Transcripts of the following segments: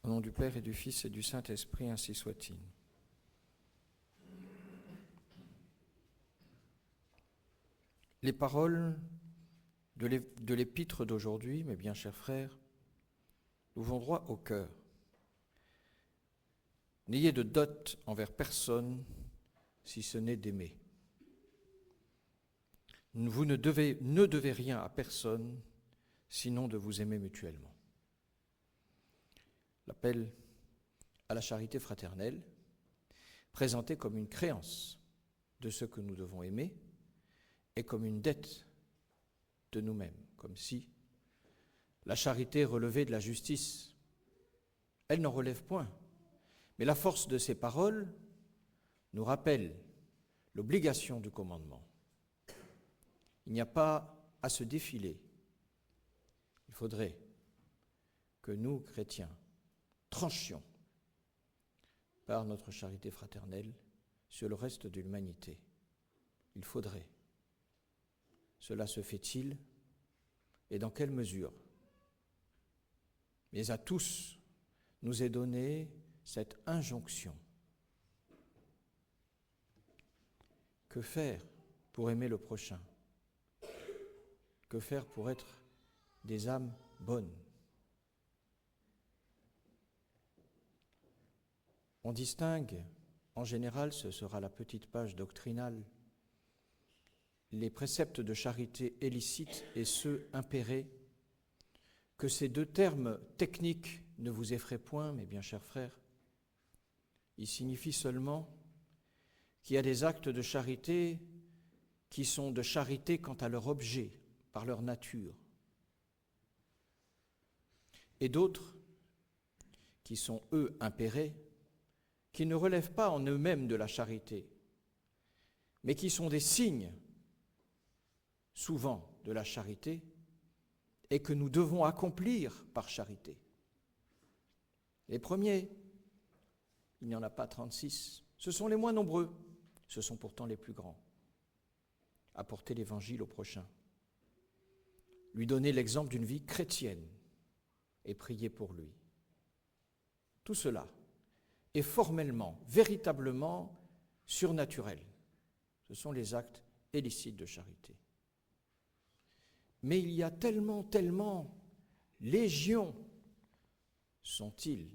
Au nom du Père et du Fils et du Saint-Esprit, ainsi soit-il. Les paroles de l'épître d'aujourd'hui, mes bien chers frères, nous vont droit au cœur. N'ayez de dot envers personne, si ce n'est d'aimer. Vous ne devez rien à personne, sinon de vous aimer mutuellement. L'appel à la charité fraternelle, présenté comme une créance de ce que nous devons aimer et comme une dette de nous-mêmes, comme si la charité relevait de la justice. Elle n'en relève point, mais la force de ces paroles nous rappelle l'obligation du commandement. Il n'y a pas à se défiler. Il faudrait que nous, chrétiens, tranchions par notre charité fraternelle sur le reste de l'humanité. Il faudrait. Cela se fait-il et dans quelle mesure? Mais à tous nous est donnée cette injonction. Que faire pour aimer le prochain? Que faire pour être des âmes bonnes? On distingue, en général, ce sera la petite page doctrinale, les préceptes de charité illicites et ceux impérés, que ces deux termes techniques ne vous effraient point, mes bien chers frères. Ils signifient seulement qu'il y a des actes de charité qui sont de charité quant à leur objet, par leur nature, et d'autres qui sont, eux, impérés, qui ne relèvent pas en eux-mêmes de la charité, mais qui sont des signes, souvent, de la charité, et que nous devons accomplir par charité. Les premiers, il n'y en a pas 36, ce sont les moins nombreux, ce sont pourtant les plus grands. Apporter l'Évangile au prochain, lui donner l'exemple d'une vie chrétienne et prier pour lui. Tout cela est formellement, véritablement surnaturel. Ce sont les actes illicites de charité. Mais il y a tellement, légion sont-ils,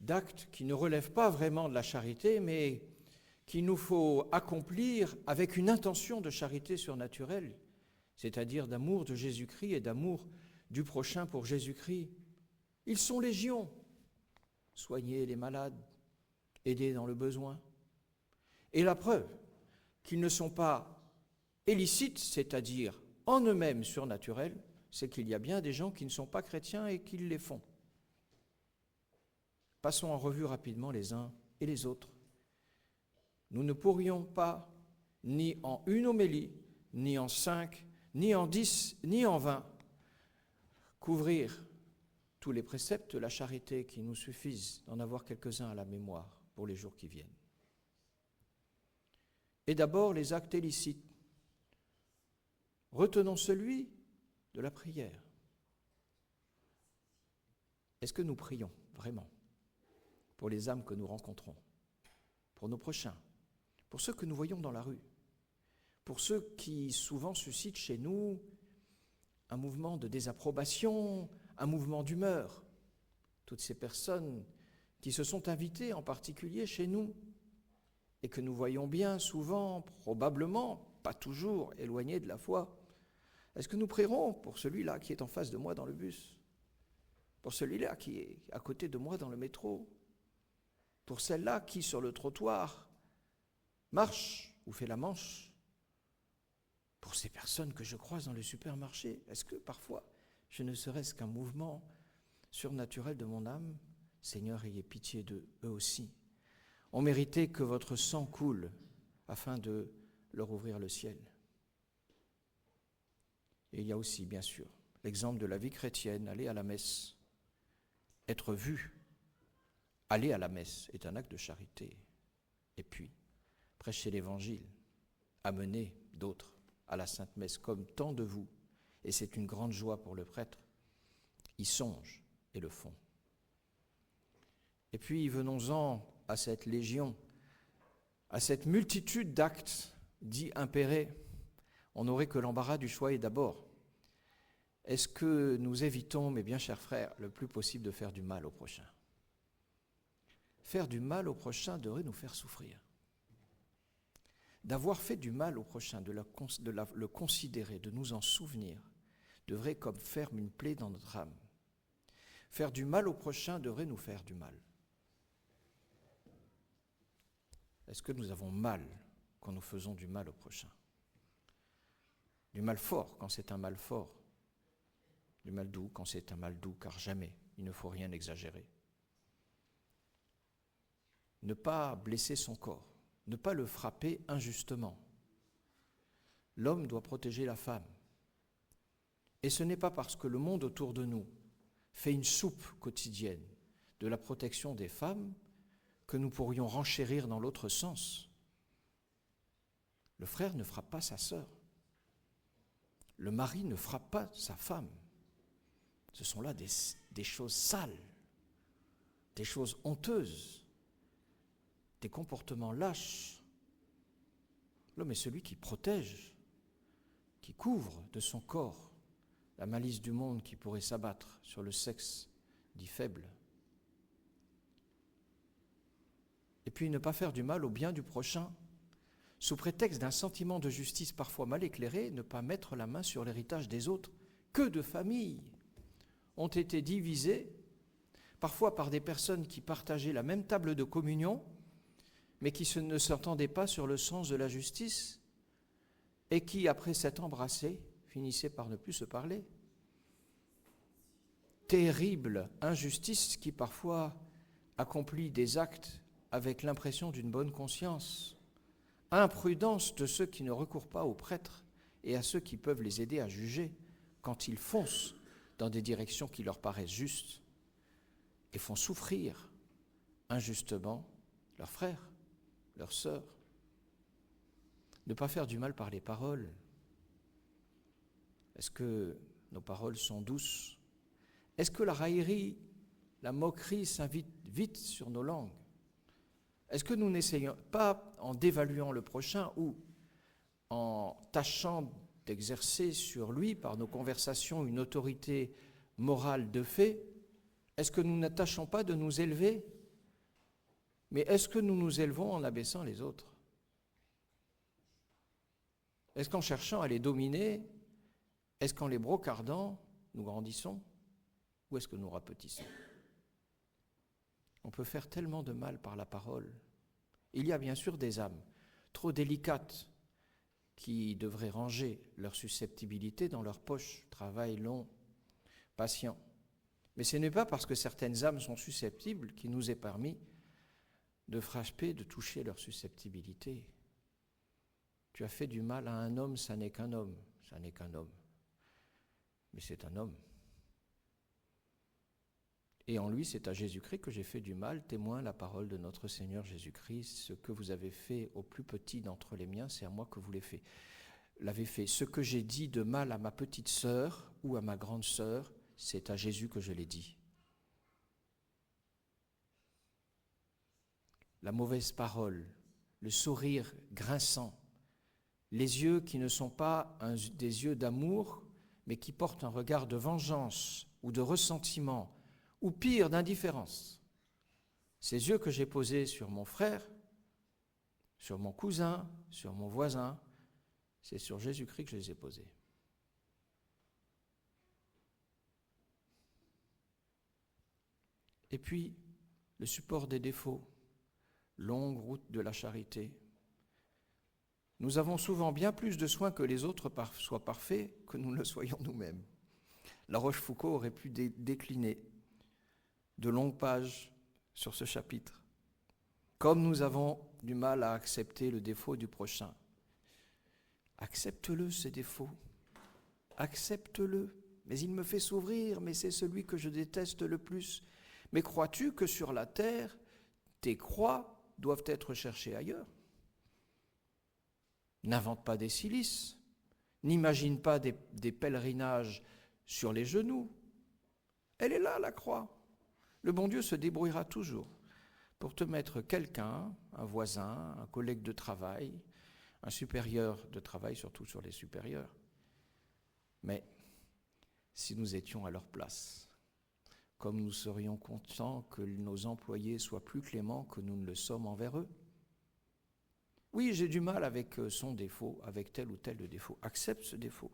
d'actes qui ne relèvent pas vraiment de la charité, mais qu'il nous faut accomplir avec une intention de charité surnaturelle, c'est-à-dire d'amour de Jésus-Christ et d'amour du prochain pour Jésus-Christ. Ils sont légion. Soigner les malades, aider dans le besoin. Et la preuve qu'ils ne sont pas illicites, c'est-à-dire en eux-mêmes surnaturels, c'est qu'il y a bien des gens qui ne sont pas chrétiens et qui les font. Passons en revue rapidement les uns et les autres. Nous ne pourrions pas, ni en une homélie, ni en 5, ni en 10, ni en 20, couvrir tous les préceptes de la charité qui nous suffisent d'en avoir quelques-uns à la mémoire pour les jours qui viennent. Et d'abord, les actes illicites. Retenons celui de la prière. Est-ce que nous prions vraiment pour les âmes que nous rencontrons, pour nos prochains, pour ceux que nous voyons dans la rue, pour ceux qui souvent suscitent chez nous un mouvement de désapprobation, un mouvement d'humeur, toutes ces personnes qui se sont invitées en particulier chez nous et que nous voyons bien souvent, probablement, pas toujours, éloignées de la foi. Est-ce que nous prierons pour celui-là qui est en face de moi dans le bus, pour celui-là qui est à côté de moi dans le métro, pour celle-là qui, sur le trottoir, marche ou fait la manche, pour ces personnes que je croise dans le supermarché? Est-ce que parfois, je ne serait-ce qu'un mouvement surnaturel de mon âme? Seigneur, ayez pitié d'eux, eux aussi. On méritait que votre sang coule afin de leur ouvrir le ciel. Et il y a aussi, bien sûr, l'exemple de la vie chrétienne, aller à la messe, être vu. Aller à la messe est un acte de charité. Et puis, prêcher l'Évangile, amener d'autres à la Sainte Messe, comme tant de vous. Et c'est une grande joie pour le prêtre. Ils songent et le font. Et puis venons-en à cette légion, à cette multitude d'actes dits impérés. On n'aurait que l'embarras du choix. Et d'abord, est-ce que nous évitons, mes bien chers frères, le plus possible de faire du mal au prochain ? Faire du mal au prochain devrait nous faire souffrir. D'avoir fait du mal au prochain, de le considérer, de nous en souvenir, devrait comme faire une plaie dans notre âme. Faire du mal au prochain devrait nous faire du mal. Est-ce que nous avons mal quand nous faisons du mal au prochain ? Du mal fort quand c'est un mal fort. Du mal doux quand c'est un mal doux, car jamais il ne faut rien exagérer. Ne pas blesser son corps, ne pas le frapper injustement. L'homme doit protéger la femme. Et ce n'est pas parce que le monde autour de nous fait une soupe quotidienne de la protection des femmes que nous pourrions renchérir dans l'autre sens. Le frère ne frappe pas sa sœur. Le mari ne frappe pas sa femme. Ce sont là des choses sales, des choses honteuses, des comportements lâches. L'homme est celui qui protège, qui couvre de son corps la malice du monde qui pourrait s'abattre sur le sexe dit faible. Et puis ne pas faire du mal au bien du prochain, sous prétexte d'un sentiment de justice parfois mal éclairé, ne pas mettre la main sur l'héritage des autres. Que de familles ont été divisées, parfois par des personnes qui partageaient la même table de communion, mais qui ne s'entendaient pas sur le sens de la justice, et qui, après s'être embrassés, finissaient par ne plus se parler. Terrible injustice qui parfois accomplit des actes avec l'impression d'une bonne conscience. Imprudence de ceux qui ne recourent pas aux prêtres et à ceux qui peuvent les aider à juger quand ils foncent dans des directions qui leur paraissent justes et font souffrir injustement leurs frères, leurs sœurs. Ne pas faire du mal par les paroles. Est-ce que nos paroles sont douces ? Est-ce que la raillerie, la moquerie s'invite vite sur nos langues ? Est-ce que nous n'essayons pas, en dévaluant le prochain ou en tâchant d'exercer sur lui, par nos conversations, une autorité morale de fait, est-ce que nous ne tâchons pas de nous élever ? Mais est-ce que nous nous élevons en abaissant les autres ? Est-ce qu'en cherchant à les dominer, est-ce qu'en les brocardant, nous grandissons ? Ou est-ce que nous rapetissons ? On peut faire tellement de mal par la parole. Il y a bien sûr des âmes trop délicates qui devraient ranger leur susceptibilité dans leur poche, travail long, patient. Mais ce n'est pas parce que certaines âmes sont susceptibles qu'il nous est permis de frapper, de toucher leur susceptibilité. Tu as fait du mal à un homme, ça n'est qu'un homme, ça n'est qu'un homme. Mais c'est un homme. Et en lui, c'est à Jésus-Christ que j'ai fait du mal, témoin la parole de notre Seigneur Jésus-Christ. Ce que vous avez fait au plus petit d'entre les miens, c'est à moi que vous l'avez fait. Ce que j'ai dit de mal à ma petite sœur ou à ma grande sœur, c'est à Jésus que je l'ai dit. La mauvaise parole, le sourire grinçant, les yeux qui ne sont pas des yeux d'amour, mais qui portent un regard de vengeance ou de ressentiment, ou pire, d'indifférence. Ces yeux que j'ai posés sur mon frère, sur mon cousin, sur mon voisin, c'est sur Jésus-Christ que je les ai posés. Et puis, le support des défauts, longue route de la charité. Nous avons souvent bien plus de soin que les autres soient parfaits que nous ne le soyons nous-mêmes. La Rochefoucauld aurait pu décliner de longues pages sur ce chapitre. Comme nous avons du mal à accepter le défaut du prochain, accepte-le, ce défaut. Accepte-le. Mais il me fait souffrir, mais c'est celui que je déteste le plus. Mais crois-tu que sur la terre, tes croix doivent être cherchées ailleurs ? N'invente pas des cilices, n'imagine pas des pèlerinages sur les genoux. Elle est là, la croix. Le bon Dieu se débrouillera toujours pour te mettre quelqu'un, un voisin, un collègue de travail, un supérieur de travail, surtout sur les supérieurs. Mais si nous étions à leur place, comme nous serions contents que nos employés soient plus cléments que nous ne le sommes envers eux. Oui, j'ai du mal avec son défaut, avec tel ou tel défaut. Accepte ce défaut.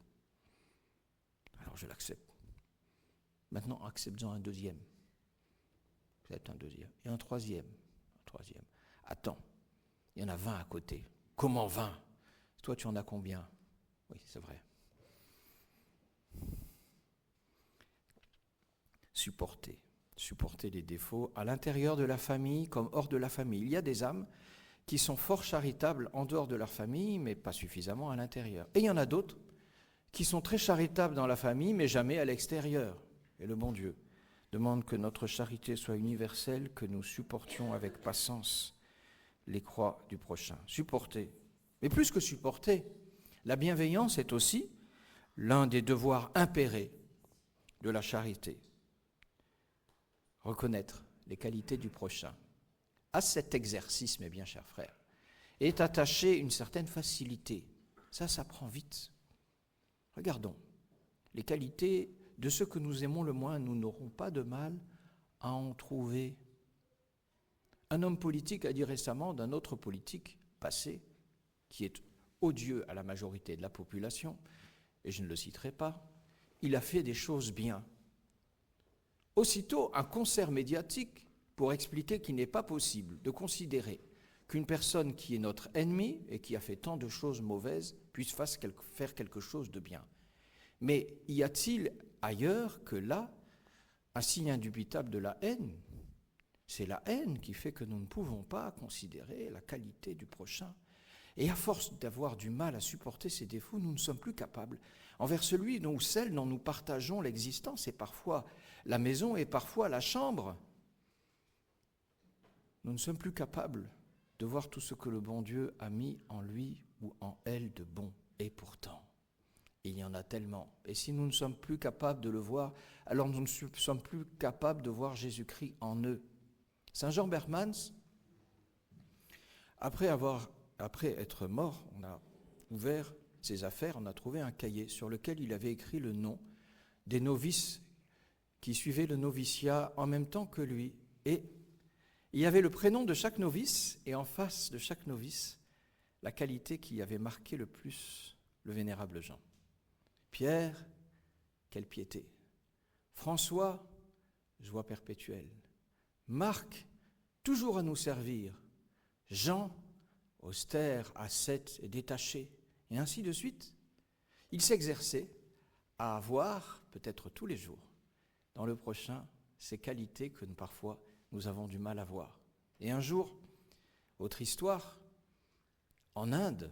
Alors je l'accepte. Maintenant, acceptons un deuxième. Peut-être un deuxième. Et un troisième. Attends, il y en a 20 à côté. Comment 20 ? Toi, tu en as combien ? Oui, c'est vrai. Supporter les défauts à l'intérieur de la famille comme hors de la famille. Il y a des âmes qui sont fort charitables en dehors de leur famille, mais pas suffisamment à l'intérieur. Et il y en a d'autres qui sont très charitables dans la famille, mais jamais à l'extérieur. Et le bon Dieu demande que notre charité soit universelle, que nous supportions avec patience les croix du prochain. Supporter. Mais plus que supporter, la bienveillance est aussi l'un des devoirs impérés de la charité. Reconnaître les qualités du prochain. À cet exercice, mes bien chers frères, est attachée une certaine facilité. Ça prend vite. Regardons, les qualités de ceux que nous aimons le moins, nous n'aurons pas de mal à en trouver. Un homme politique a dit récemment d'un autre politique passé, qui est odieux à la majorité de la population, et je ne le citerai pas, il a fait des choses bien. Aussitôt, un concert médiatique pour expliquer qu'il n'est pas possible de considérer qu'une personne qui est notre ennemi et qui a fait tant de choses mauvaises puisse faire quelque chose de bien. Mais y a-t-il ailleurs que là un signe indubitable de la haine ? C'est la haine qui fait que nous ne pouvons pas considérer la qualité du prochain. Et à force d'avoir du mal à supporter ces défauts, nous ne sommes plus capables. Envers celui ou celle dont nous partageons l'existence, et parfois la maison et parfois la chambre, nous ne sommes plus capables de voir tout ce que le bon Dieu a mis en lui ou en elle de bon. Et pourtant, il y en a tellement. Et si nous ne sommes plus capables de le voir, alors nous ne sommes plus capables de voir Jésus-Christ en eux. Saint Jean Bermans, après être mort, on a ouvert ses affaires, on a trouvé un cahier sur lequel il avait écrit le nom des novices qui suivaient le noviciat en même temps que lui. Et il y avait le prénom de chaque novice, et en face de chaque novice, la qualité qui avait marqué le plus le vénérable Jean. Pierre, quelle piété. François, joie perpétuelle. Marc, toujours à nous servir. Jean, austère, ascète et détaché. Et ainsi de suite. Il s'exerçait à avoir, peut-être tous les jours, dans le prochain, ces qualités que parfois nous avons du mal à voir. Et un jour, autre histoire, en Inde,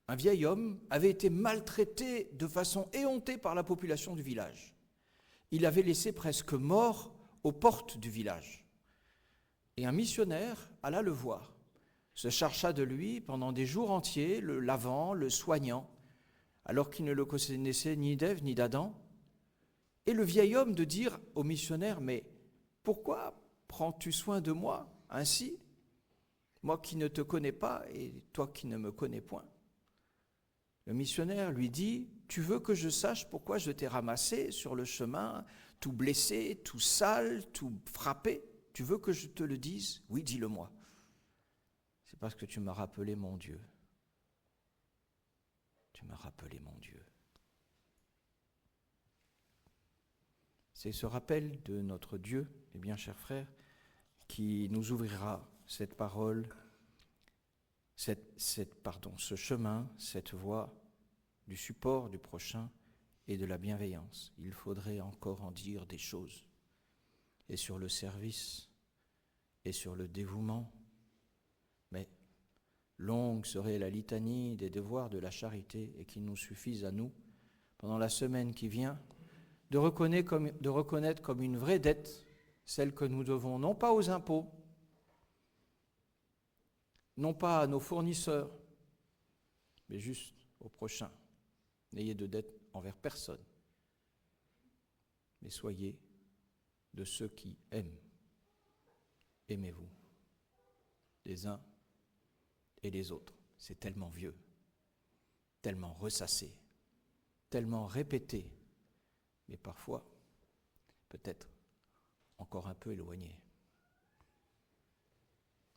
un vieil homme avait été maltraité de façon éhontée par la population du village. Il avait laissé presque mort aux portes du village. Et un missionnaire alla le voir, se chargea de lui pendant des jours entiers, le lavant, le soignant, alors qu'il ne le connaissait ni d'Ève ni d'Adam. Et le vieil homme de dire au missionnaire, « Mais pourquoi prends-tu soin de moi ainsi, moi qui ne te connais pas et toi qui ne me connais point ?» Le missionnaire lui dit, « Tu veux que je sache pourquoi je t'ai ramassé sur le chemin, tout blessé, tout sale, tout frappé ? Tu veux que je te le dise ? Oui, dis-le-moi. C'est parce que tu m'as rappelé mon Dieu. Tu m'as rappelé mon Dieu. » C'est ce rappel de notre Dieu, mes bien chers frères, qui nous ouvrira cette parole, ce chemin, cette voie du support du prochain et de la bienveillance. Il faudrait encore en dire des choses. Et sur le service, et sur le dévouement. Mais longue serait la litanie des devoirs de la charité et qu'il nous suffise à nous, pendant la semaine qui vient, de reconnaître comme une vraie dette celle que nous devons non pas aux impôts, non pas à nos fournisseurs, mais juste au prochain. N'ayez de dette envers personne, mais soyez de ceux qui aiment. Aimez-vous. des uns et des autres. C'est tellement vieux, tellement ressassé, tellement répété, mais parfois, peut-être, encore un peu éloigné.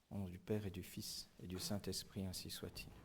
Au nom du Père et du Fils et du Saint-Esprit, ainsi soit-il.